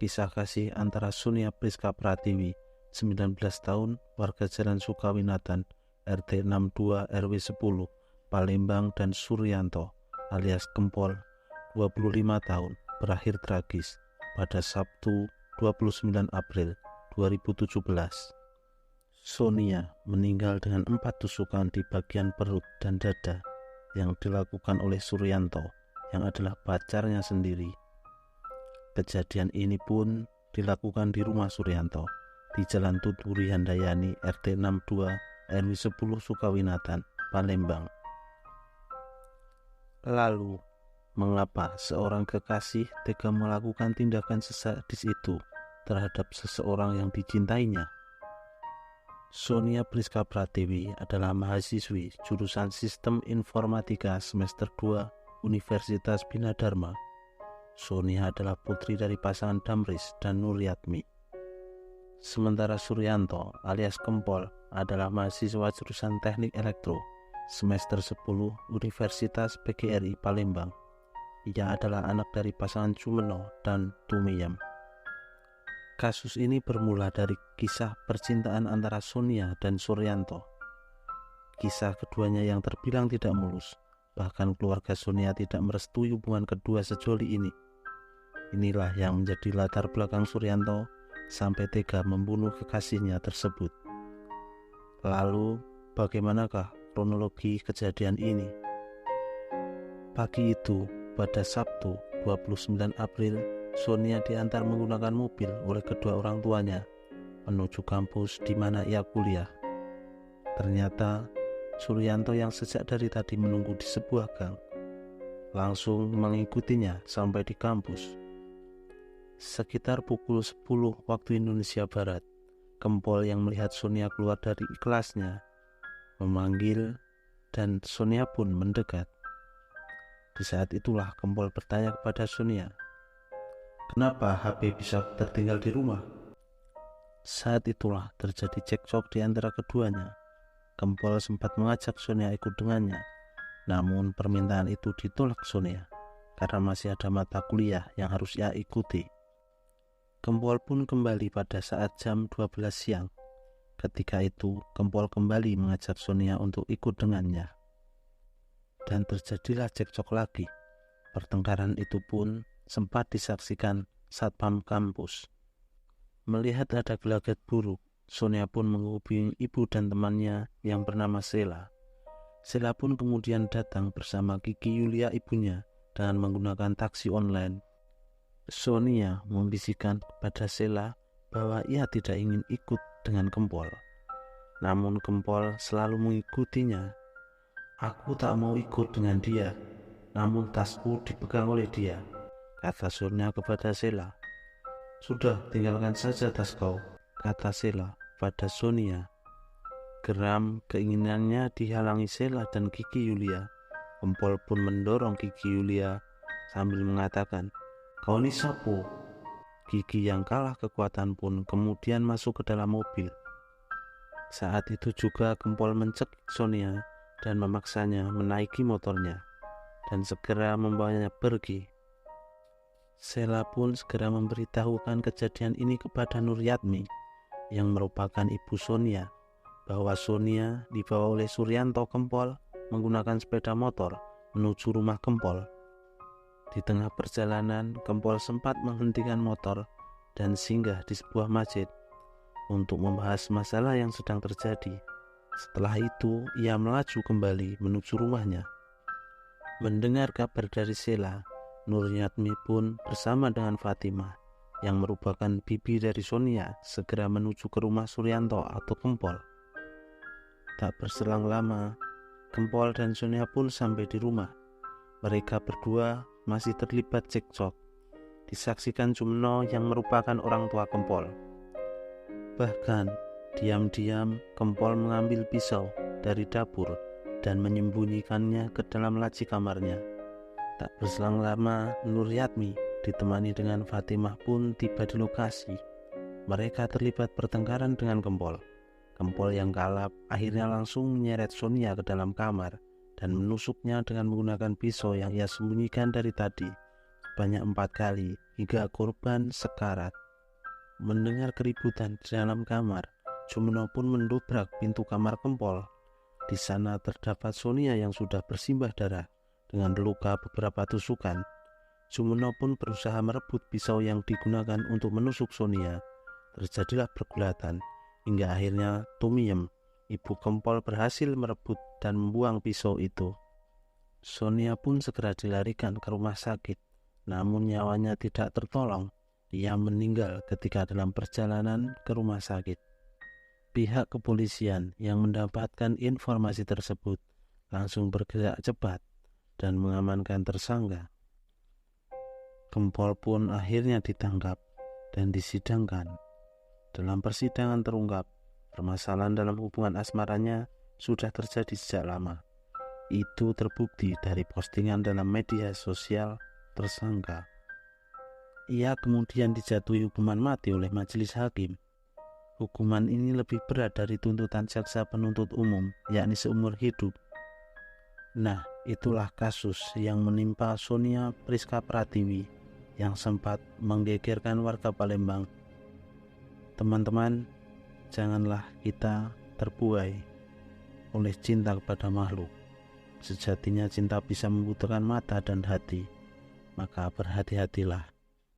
kisah kasih antara Sonia Priska Pratiwi, 19 tahun, warga Jalan Sukawinatan, RT 62 RW 10, Palembang, dan Suryanto alias Kempol, 25 tahun, berakhir tragis pada Sabtu 29 April 2017. Sonia meninggal dengan 4 tusukan di bagian perut dan dada yang dilakukan oleh Suryanto yang adalah pacarnya sendiri. Kejadian ini pun dilakukan di rumah Suryanto di Jalan Tuturi Handayani RT 62 RW 10 Sukawinatan, Palembang. Lalu, mengapa seorang kekasih tega melakukan tindakan sesadis itu terhadap seseorang yang dicintainya? Sonia Priska Pratiwi adalah mahasiswi jurusan Sistem Informatika semester 2 Universitas Bina Dharma. Sonia adalah putri dari pasangan Damris dan Nuryatmi. Sementara Suryanto alias Kempol adalah mahasiswa jurusan Teknik Elektro semester 10 Universitas PGRI Palembang. Ia adalah anak dari pasangan Jumeno dan Tumiyam. Kasus ini bermula dari kisah percintaan antara Sonia dan Suryanto. Kisah keduanya yang terbilang tidak mulus, bahkan keluarga Sonia tidak merestui hubungan kedua sejoli ini. Inilah yang menjadi latar belakang Suryanto sampai tega membunuh kekasihnya tersebut. Lalu, bagaimanakah kronologi kejadian ini? Pagi itu, pada Sabtu 29 April, Sonia diantar menggunakan mobil oleh kedua orang tuanya menuju kampus di mana ia kuliah. Ternyata, Suryanto yang sejak dari tadi menunggu di sebuah gang langsung mengikutinya sampai di kampus. Sekitar pukul 10 waktu Indonesia Barat, Kempol yang melihat Sonia keluar dari kelasnya memanggil dan Sonia pun mendekat. Di saat itulah Kempol bertanya kepada Sonia, "Kenapa HP bisa tertinggal di rumah?" Saat itulah terjadi cekcok di antara keduanya. Kempol sempat mengajak Sonia ikut dengannya, namun permintaan itu ditolak Sonia karena masih ada mata kuliah yang harus ia ikuti. Kempol pun kembali pada saat jam 12 siang. Ketika itu, Kempol kembali mengajak Sonia untuk ikut dengannya. Dan terjadilah cekcok lagi. Pertengkaran itu pun sempat disaksikan Satpam kampus. Melihat ada gelagat buruk, Sonia pun menghubungi ibu dan temannya yang bernama Sela. Sela pun kemudian datang bersama Kiki Yulia ibunya dengan menggunakan taksi online. Sonia membisikkan kepada Sela bahwa ia tidak ingin ikut dengan Kempol. Namun Kempol selalu mengikutinya. "Aku tak mau ikut dengan dia, namun tasku dipegang oleh dia," kata Sonia kepada Sela. "Sudah, tinggalkan saja tas kau," kata Sela pada Sonia. Geram keinginannya dihalangi Sela dan Kiki Yulia. Kempol pun mendorong Kiki Yulia sambil mengatakan, "Kau ini sapu?" Kiki yang kalah kekuatan pun kemudian masuk ke dalam mobil. Saat itu juga Kempol mencekik Sonia dan memaksanya menaiki motornya dan segera membawanya pergi. Sela pun segera memberitahukan kejadian ini kepada Nuryatmi yang merupakan ibu Sonia, bahwa Sonia dibawa oleh Suryanto Kempol menggunakan sepeda motor menuju rumah Kempol. Di tengah perjalanan, Kempol sempat menghentikan motor dan singgah di sebuah masjid untuk membahas masalah yang sedang terjadi. Setelah itu, ia melaju kembali menuju rumahnya. Mendengar kabar dari Sela, Nuryatmi pun bersama dengan Fatimah yang merupakan bibi dari Sonia segera menuju ke rumah Suryanto atau Kempol. Tak berselang lama, Kempol dan Sonia pun sampai di rumah. Mereka berdua masih terlibat cekcok. Disaksikan Jumeno yang merupakan orang tua Kempol. Bahkan, diam-diam Kempol mengambil pisau dari dapur dan menyembunyikannya ke dalam laci kamarnya. Tak berselang lama, Nuryatmi ditemani dengan Fatimah pun tiba di lokasi. Mereka terlibat pertengkaran dengan Kempol. Kempol yang kalap akhirnya langsung menyeret Sonia ke dalam kamar dan menusuknya dengan menggunakan pisau yang ia sembunyikan dari tadi. sebanyak 4 kali hingga korban sekarat. Mendengar keributan di dalam kamar, Sumeno pun mendobrak pintu kamar Kempol. Di sana terdapat Sonia yang sudah bersimbah darah dengan luka beberapa tusukan. Sumeno pun berusaha merebut pisau yang digunakan untuk menusuk Sonia. Terjadilah pergulatan hingga akhirnya Tumiem, ibu Kempol, berhasil merebut dan membuang pisau itu. Sonia pun segera dilarikan ke rumah sakit, namun nyawanya tidak tertolong. Ia meninggal ketika dalam perjalanan ke rumah sakit. Pihak kepolisian yang mendapatkan informasi tersebut langsung bergerak cepat dan mengamankan tersangka. Kempol pun akhirnya ditangkap dan disidangkan. Dalam persidangan terungkap, permasalahan dalam hubungan asmaranya sudah terjadi sejak lama. Itu terbukti dari postingan dalam media sosial tersangka. Ia kemudian dijatuhi hukuman mati oleh majelis hakim. Hukuman ini lebih berat dari tuntutan jaksa penuntut umum, yakni seumur hidup. Nah, itulah kasus yang menimpa Sonia Priska Pratiwi yang sempat menggegerkan warga Palembang. Teman-teman, janganlah kita terbuai oleh cinta kepada makhluk. Sejatinya cinta bisa membutuhkan mata dan hati, maka berhati-hatilah.